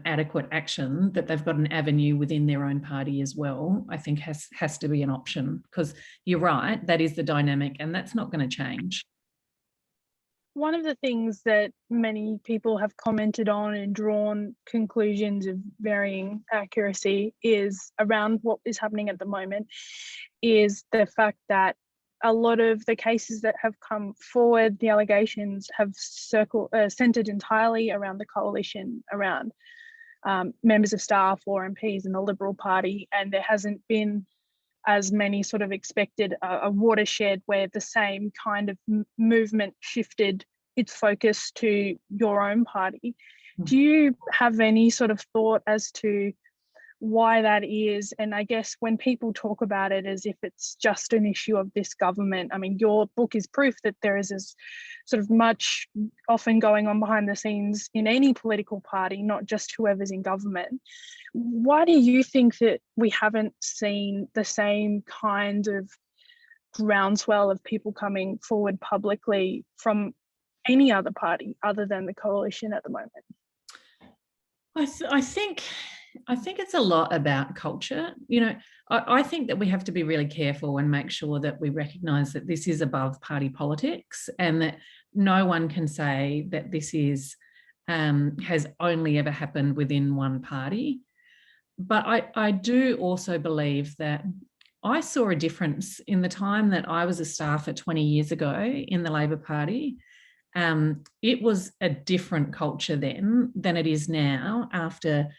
adequate action, that they've got an avenue within their own party as well. I think has to be an option, because you're right, that is the dynamic, and that's not going to change. One of the things that many people have commented on and drawn conclusions of varying accuracy is around what is happening at the moment, is the fact that a lot of the cases that have come forward, the allegations have centred entirely around the coalition, around members of staff or MPs in the Liberal Party, and there hasn't been, as many sort of expected, a watershed where the same kind of movement shifted its focus to your own party. Do you have any sort of thought as to why that is? And I guess when people talk about it as if it's just an issue of this government, I mean, your book is proof that there is this sort of much often going on behind the scenes in any political party, not just whoever's in government. Why do you think that we haven't seen the same kind of groundswell of people coming forward publicly from any other party other than the coalition at the moment? I think it's a lot about culture. You know, I think that we have to be really careful and make sure that we recognise that this is above party politics, and that no one can say that this is has only ever happened within one party. But I do also believe that I saw a difference in the time that I was a staffer 20 years ago in the Labor Party. It was a different culture then than it is now, after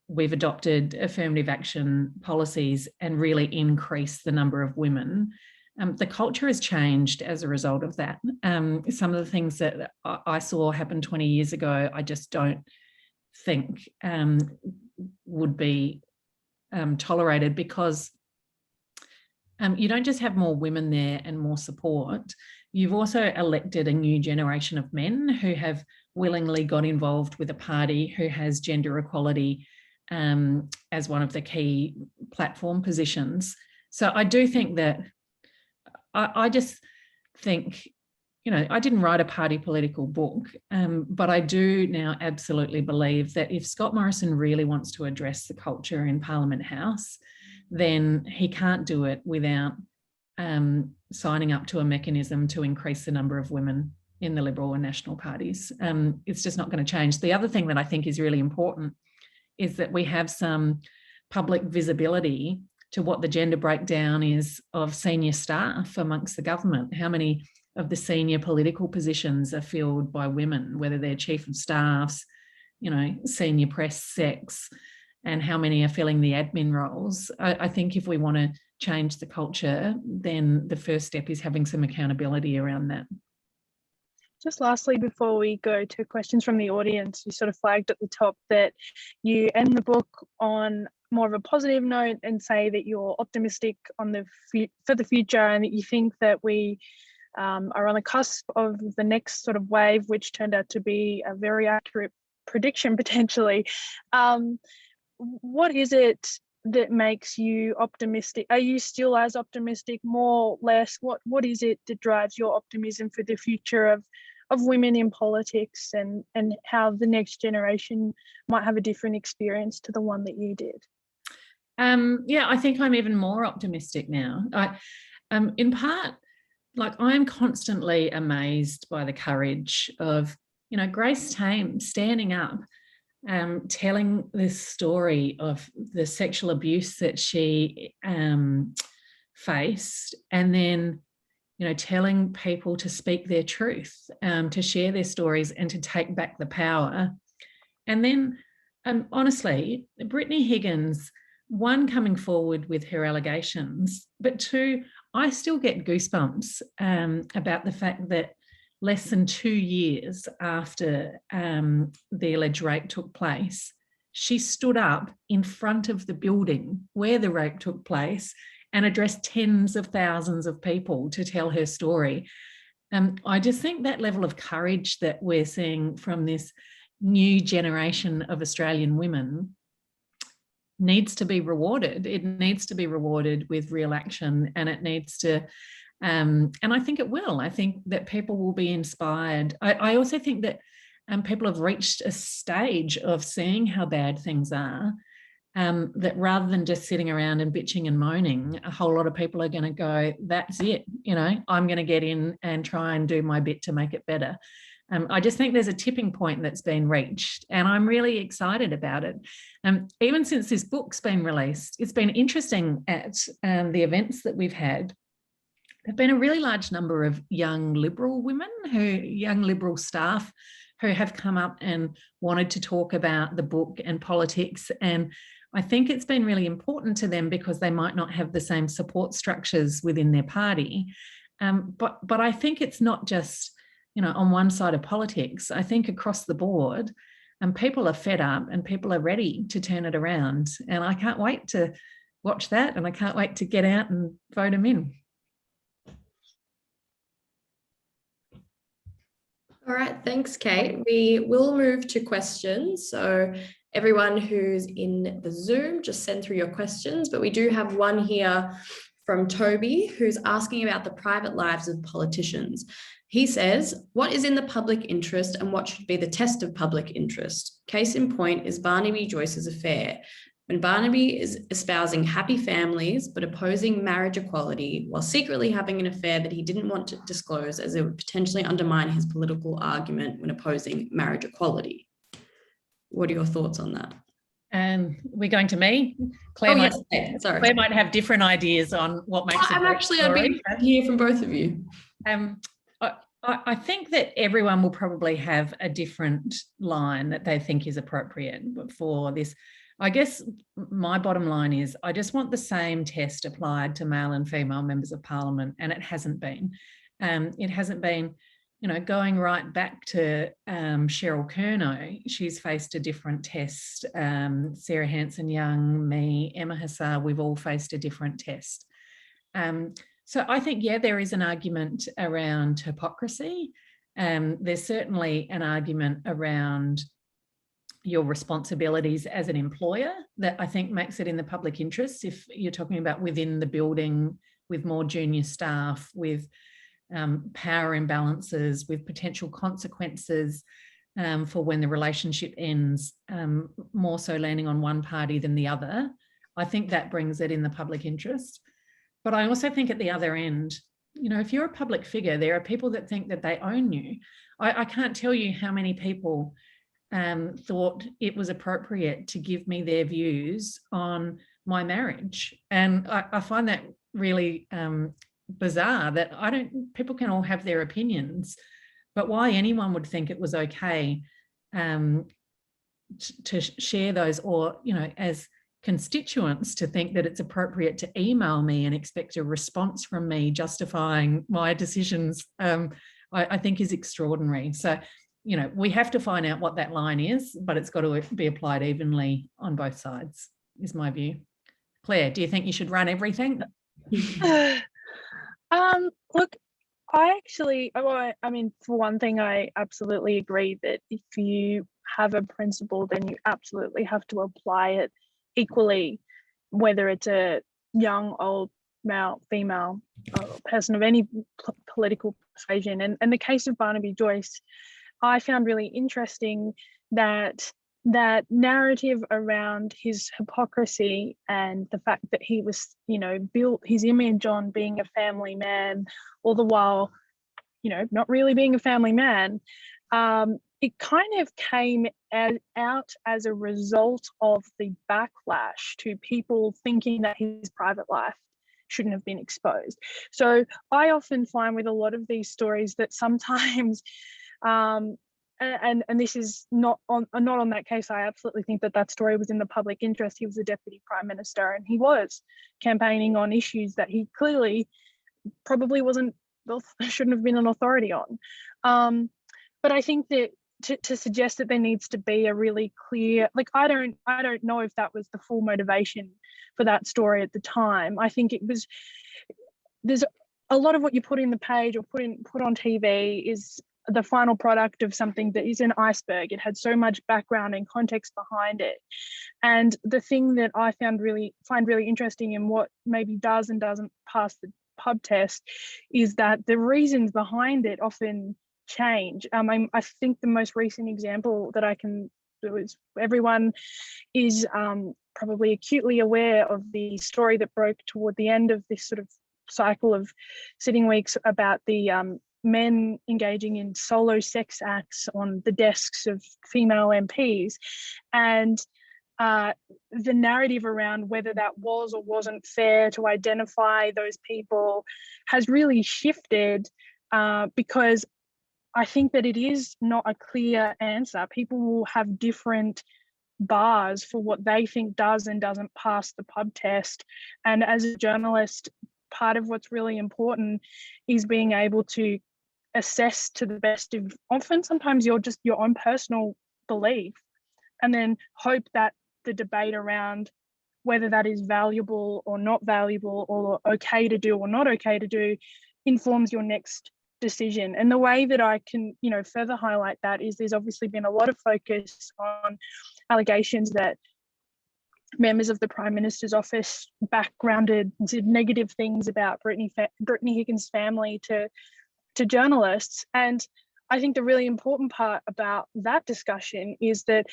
we've adopted affirmative action policies and really increased the number of women. The culture has changed as a result of that. Some of the things that I saw happen 20 years ago, I just don't think would be tolerated, because you don't just have more women there and more support. You've also elected a new generation of men who have willingly got involved with a party who has gender equality as one of the key platform positions. So I do think that, I just think, you know, I didn't write a party political book, but I do now absolutely believe that if Scott Morrison really wants to address the culture in Parliament House, then he can't do it without signing up to a mechanism to increase the number of women in the Liberal and National parties. It's just not going to change. The other thing that I think is really important is that we have some public visibility to what the gender breakdown is of senior staff amongst the government. How many of the senior political positions are filled by women, whether they're chief of staffs, you know, senior press sex, and how many are filling the admin roles. I think if we want to change the culture, then the first step is having some accountability around that. Just lastly, before we go to questions from the audience, you sort of flagged at the top that you end the book on more of a positive note and say that you're optimistic on for the future, and that you think that we are on the cusp of the next sort of wave, which turned out to be a very accurate prediction potentially. What is it that makes you optimistic? Are you still as optimistic, more, less? What is it that drives your optimism for the future of women in politics, and how the next generation might have a different experience to the one that you did? Yeah, I think I'm even more optimistic now. In part, like, I'm constantly amazed by the courage of, you know, Grace Tame standing up, telling this story of the sexual abuse that she faced, and then, you know, telling people to speak their truth, to share their stories and to take back the power. And then, honestly, Brittany Higgins, one, coming forward with her allegations, but two, I still get goosebumps about the fact that less than 2 years after the alleged rape took place, she stood up in front of the building where the rape took place and addressed tens of thousands of people to tell her story. I just think that level of courage that we're seeing from this new generation of Australian women needs to be rewarded. It needs to be rewarded with real action, and it needs to, and I think it will. I think that people will be inspired. I also think that people have reached a stage of seeing how bad things are, that rather than just sitting around and bitching and moaning, a whole lot of people are going to go, that's it, you know, I'm going to get in and try and do my bit to make it better. I just think there's a tipping point that's been reached, and I'm really excited about it. Even since this book's been released, it's been interesting at the events that we've had. There have been a really large number of young Liberal women, young Liberal staff who have come up and wanted to talk about the book and politics. And I think it's been really important to them because they might not have the same support structures within their party. But I think it's not just, you know, on one side of politics. I think across the board, people are fed up and people are ready to turn it around. And I can't wait to watch that, and I can't wait to get out and vote them in. All right, thanks, Kate. We will move to questions. So everyone who's in the Zoom, just send through your questions. But we do have one here from Toby, who's asking about the private lives of politicians. He says, what is in the public interest and what should be the test of public interest? Case in point is Barnaby Joyce's affair. When Barnaby is espousing happy families but opposing marriage equality while secretly having an affair that he didn't want to disclose, as it would potentially undermine his political argument when opposing marriage equality. What are your thoughts on that? We're going to me. Claire, Claire might have different ideas on what makes it. I'd be to hear from both of you. I think that everyone will probably have a different line that they think is appropriate for this. I guess my bottom line is I just want the same test applied to male and female members of Parliament, and it hasn't been. It hasn't been, you know, going right back to Cheryl Curnow. She's faced a different test. Sarah Hanson-Young, me, Emma Hassar, we've all faced a different test. So I think, yeah, there is an argument around hypocrisy. There's certainly an argument around your responsibilities as an employer that I think makes it in the public interest. If you're talking about within the building with more junior staff, with power imbalances, with potential consequences for when the relationship ends, more so landing on one party than the other, I think that brings it in the public interest. But I also think at the other end, you know, if you're a public figure, there are people that think that they own you. I can't tell you how many people thought it was appropriate to give me their views on my marriage. And I find that really bizarre that people can all have their opinions, but why anyone would think it was okay to share those, or, you know, as constituents to think that it's appropriate to email me and expect a response from me justifying my decisions, I think is extraordinary. So, you know, we have to find out what that line is, but it's got to be applied evenly on both sides, is my view. Claire, do you think you should run everything? Look, I mean, for one thing, I absolutely agree that if you have a principle, then you absolutely have to apply it equally, whether it's a young, old, male, female, person of any political persuasion. And the case of Barnaby Joyce, I found really interesting that narrative around his hypocrisy and the fact that he was, you know, built his image on being a family man, all the while, you know, not really being a family man. It kind of came out as a result of the backlash to people thinking that his private life shouldn't have been exposed. So I often find with a lot of these stories that sometimes and this is not on that case. I absolutely think that story was in the public interest. He was a deputy prime minister and he was campaigning on issues that he clearly probably shouldn't have been an authority on. But I think that to suggest that there needs to be a really clear, like, I don't know if that was the full motivation for that story at the time. I think it was, there's a lot of what you put in the page or put on TV is the final product of something that is an iceberg. It had so much background and context behind it. And the thing that I find really interesting in what maybe does and doesn't pass the pub test is that the reasons behind it often change. I think the most recent example that I can do is, everyone is probably acutely aware of the story that broke toward the end of this sort of cycle of sitting weeks about the men engaging in solo sex acts on the desks of female MPs, and the narrative around whether that was or wasn't fair to identify those people has really shifted, because I think that it is not a clear answer. People will have different bars for what they think does and doesn't pass the pub test. And as a journalist, part of what's really important is being able to assess to the best of, often sometimes you're just your own personal belief, and then hope that the debate around whether that is valuable or not valuable, or okay to do or not okay to do, informs your next decision. And the way that I can, further highlight that is there's obviously been a lot of focus on allegations that members of the Prime Minister's office backgrounded and said negative things about Brittany Higgins' family to journalists. And I think the really important part about that discussion is that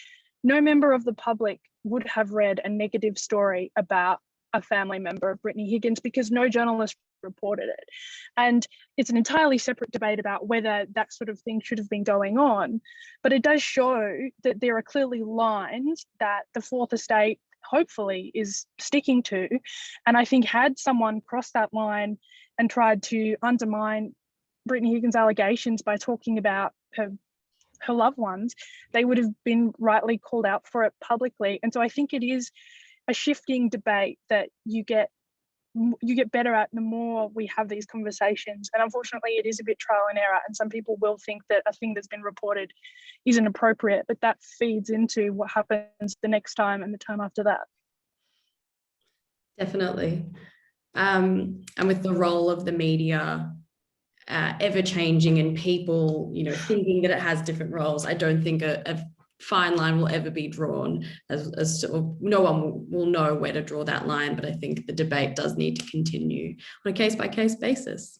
no member of the public would have read a negative story about a family member of Brittany Higgins, because no journalist reported it. And it's an entirely separate debate about whether that sort of thing should have been going on. But it does show that there are clearly lines that the Fourth Estate hopefully is sticking to. And I think had someone crossed that line and tried to undermine Brittany Higgins' allegations by talking about her loved ones, they would have been rightly called out for it publicly. And so I think it is a shifting debate that you get better at the more we have these conversations. And unfortunately, it is a bit trial and error. And some people will think that a thing that's been reported isn't appropriate, but that feeds into what happens the next time and the time after that. Definitely. And with the role of the media ever changing and people, thinking that it has different roles, I don't think a fine line will ever be drawn as to, no one will know where to draw that line. But I think the debate does need to continue on a case-by-case basis.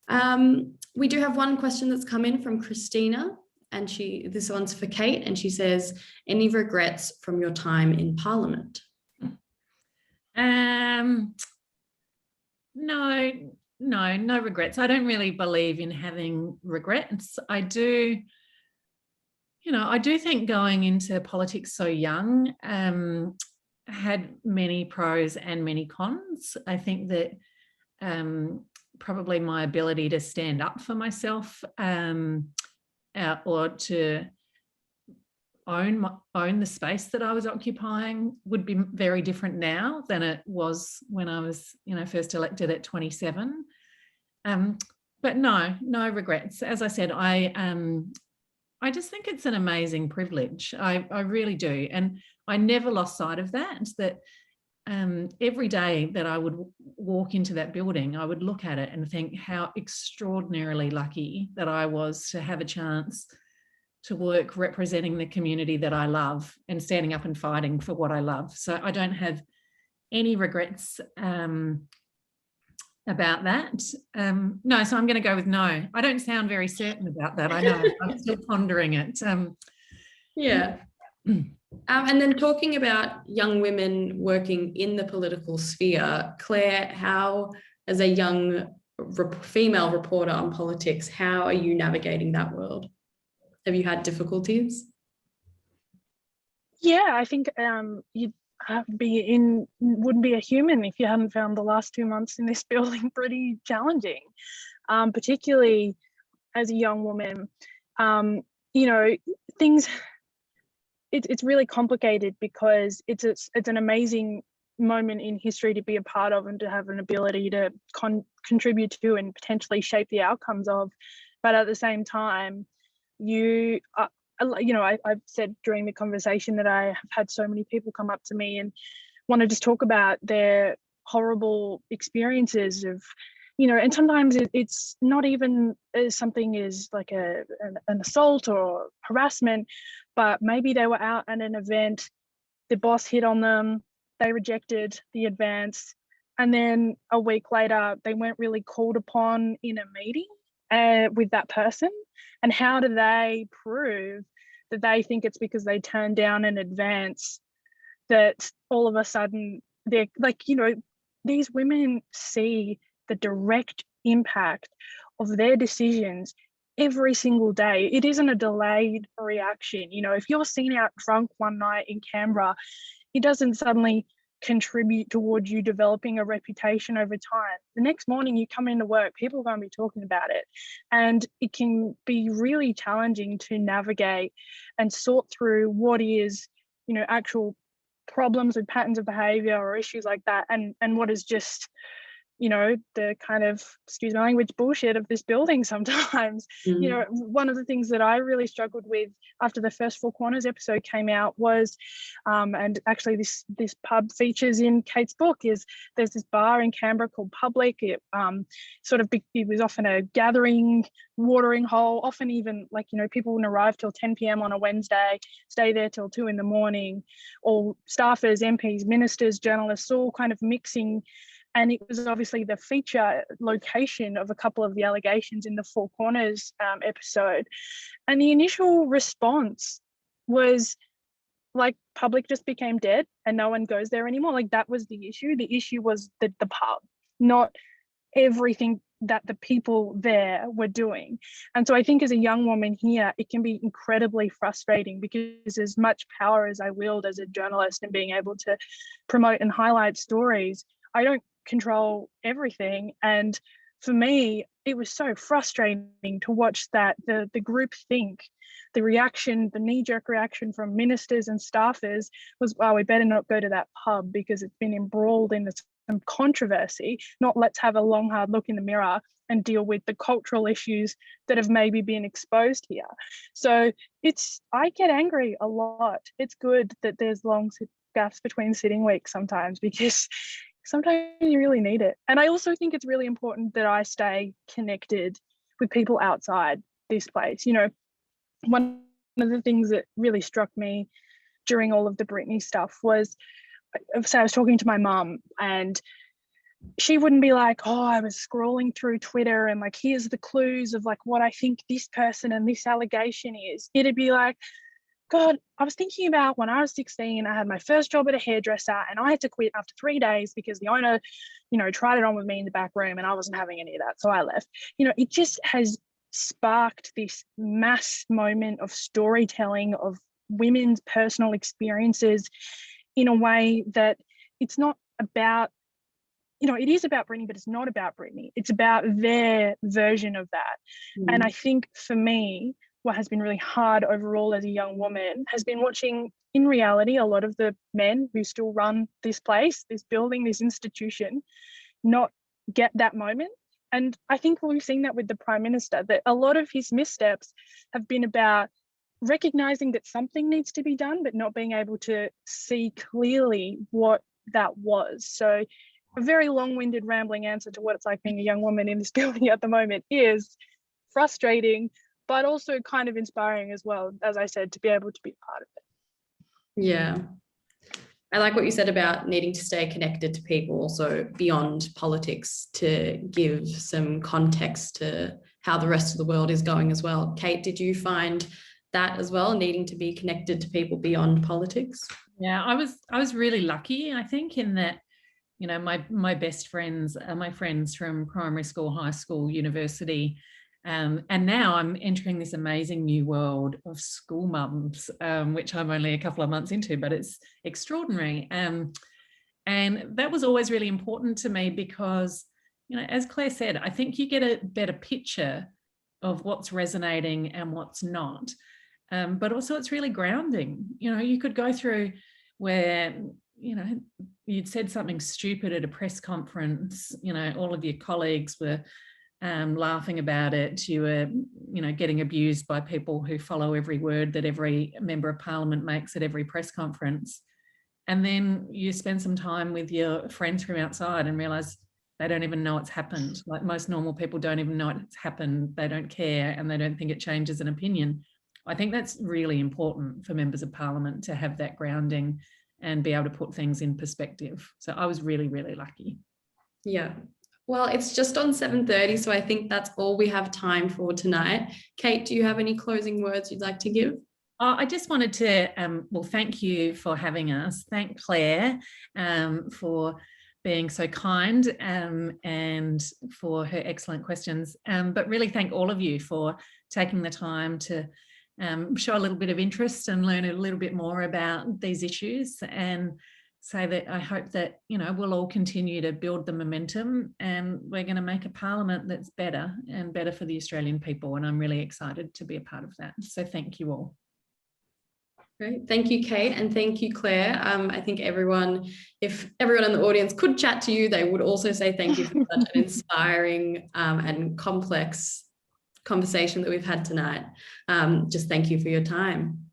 We do have one question that's come in from Christina, and this one's for Kate, and she says, any regrets from your time in Parliament? No regrets. I don't really believe in having regrets. I do think going into politics so young had many pros and many cons. I think that probably my ability to stand up for myself or to own the space that I was occupying would be very different now than it was when I was, first elected at 27. But no regrets. As I said, I just think it's an amazing privilege. I really do. And I never lost sight of that every day that I would walk into that building, I would look at it and think how extraordinarily lucky that I was to have a chance to work representing the community that I love and standing up and fighting for what I love. So I don't have any regrets about that. No, so I'm going to go with no. I don't sound very certain about that. I know, I'm still pondering it. Yeah. And then talking about young women working in the political sphere, Claire, how, as a young female reporter on politics, how are you navigating that world? Have you had difficulties? Yeah, I think you'd wouldn't be a human if you hadn't found the last 2 months in this building pretty challenging, particularly as a young woman. Things. It's really complicated because it's an amazing moment in history to be a part of and to have an ability to contribute to and potentially shape the outcomes of. But at the same time, I've said during the conversation that I have had so many people come up to me and want to just talk about their horrible experiences of, and sometimes it's not even as something as like an assault or harassment, but maybe they were out at an event, the boss hit on them, they rejected the advance, and then a week later they weren't really called upon in a meeting with that person. And how do they prove that they think it's because they turned down an advance that all of a sudden they're like, these women see the direct impact of their decisions every single day. It isn't a delayed reaction. If you're seen out drunk one night in Canberra, it doesn't suddenly contribute towards you developing a reputation over time. The next morning you come into work, people are going to be talking about it. And it can be really challenging to navigate and sort through what is, actual problems with patterns of behavior or issues like that, and what is just, the kind of, excuse my language, bullshit of this building sometimes. One of the things that I really struggled with after the first Four Corners episode came out was, and actually this pub features in Kate's book, is there's this bar in Canberra called Public. It it was often a gathering, watering hole, often even people wouldn't arrive till 10 p.m. on a Wednesday, stay there till 2 a.m, all staffers, MPs, ministers, journalists, all kind of mixing. And it was obviously the feature location of a couple of the allegations in the Four Corners episode. And the initial response was like, Public just became dead and no one goes there anymore. Like, that was the issue. The issue was the pub, not everything that the people there were doing. And so I think as a young woman here, it can be incredibly frustrating, because as much power as I wield as a journalist and being able to promote and highlight stories, I don't control everything. And for me, it was so frustrating to watch that the group think, the reaction, the knee-jerk reaction from ministers and staffers was, well, we better not go to that pub because it's been embroiled in some controversy, not let's have a long hard look in the mirror and deal with the cultural issues that have maybe been exposed here. So I get angry a lot. It's good that there's long gaps between sitting weeks sometimes, because sometimes you really need it. And I also think it's really important that I stay connected with people outside this place. One of the things that really struck me during all of the Britney stuff was, so I was talking to my mum, and she wouldn't be like, oh, I was scrolling through Twitter and like, here's the clues of like what I think this person and this allegation is. It'd be like, God, I was thinking about when I was 16, I had my first job at a hairdresser and I had to quit after 3 days because the owner, tried it on with me in the back room and I wasn't having any of that. So I left. It just has sparked this mass moment of storytelling of women's personal experiences in a way that it's not about, it is about Britney, but it's not about Britney. It's about their version of that. And I think for me, what has been really hard overall as a young woman has been watching, in reality, a lot of the men who still run this place, this building, this institution, not get that moment. And I think we've seen that with the Prime Minister, that a lot of his missteps have been about recognizing that something needs to be done, but not being able to see clearly what that was. So a very long-winded, rambling answer to what it's like being a young woman in this building at the moment is frustrating, but also kind of inspiring as well, as I said, to be able to be a part of it. Yeah. I like what you said about needing to stay connected to people also beyond politics, to give some context to how the rest of the world is going as well. Kate, did you find that as well, needing to be connected to people beyond politics? Yeah, I was really lucky, I think, in that, my best friends are my friends from primary school, high school, university. And now I'm entering this amazing new world of school mums, which I'm only a couple of months into, but it's extraordinary. And that was always really important to me because, as Claire said, I think you get a better picture of what's resonating and what's not. But also it's really grounding. You could go through where, you'd said something stupid at a press conference, all of your colleagues were laughing about it. You were, getting abused by people who follow every word that every member of parliament makes at every press conference. And then you spend some time with your friends from outside and realise they don't even know it's happened. Like most normal people don't even know it's happened. They don't care and they don't think it changes an opinion. I think that's really important for members of parliament to have that grounding and be able to put things in perspective. So I was really, really lucky. Yeah. Well, it's just on 7:30, so I think that's all we have time for tonight. Kate, do you have any closing words you'd like to give? I just wanted to, thank you for having us. Thank Claire for being so kind and for her excellent questions. But really thank all of you for taking the time to show a little bit of interest and learn a little bit more about these issues, and say that I hope that, we'll all continue to build the momentum and we're going to make a parliament that's better and better for the Australian people. And I'm really excited to be a part of that. So thank you all. Great. Thank you, Kate, and thank you, Claire. I think if everyone in the audience could chat to you, they would also say thank you for such an inspiring and complex conversation that we've had tonight. Just thank you for your time.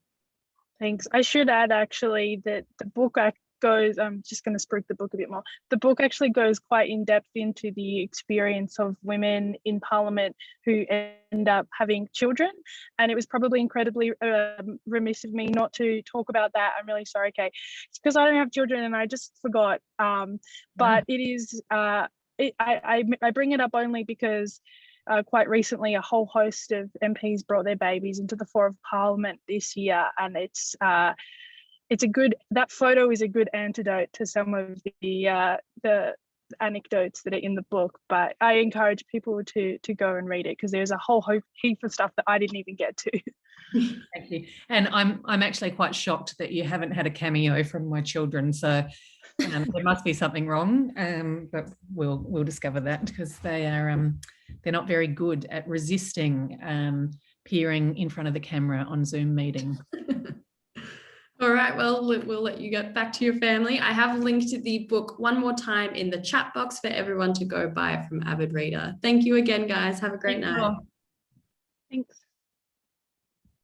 Thanks. I should add actually that the book goes, I'm just going to spruik the book a bit more. The book actually goes quite in depth into the experience of women in parliament who end up having children, and it was probably incredibly remiss of me not to talk about that. I'm really sorry, Kate. It's because I don't have children and I just forgot. But it is, I bring it up only because quite recently a whole host of MPs brought their babies into the floor of Parliament this year, and that photo is a good antidote to some of the anecdotes that are in the book. But I encourage people to go and read it because there's a whole heap of stuff that I didn't even get to. Thank you. And I'm actually quite shocked that you haven't had a cameo from my children. So there must be something wrong. But we'll discover that, because they're not very good at resisting peering in front of the camera on Zoom meeting. All right, well, we'll let you get back to your family. I have linked the book one more time in the chat box for everyone to go buy from Avid Reader. Thank you again, guys. Have a great night. Thanks.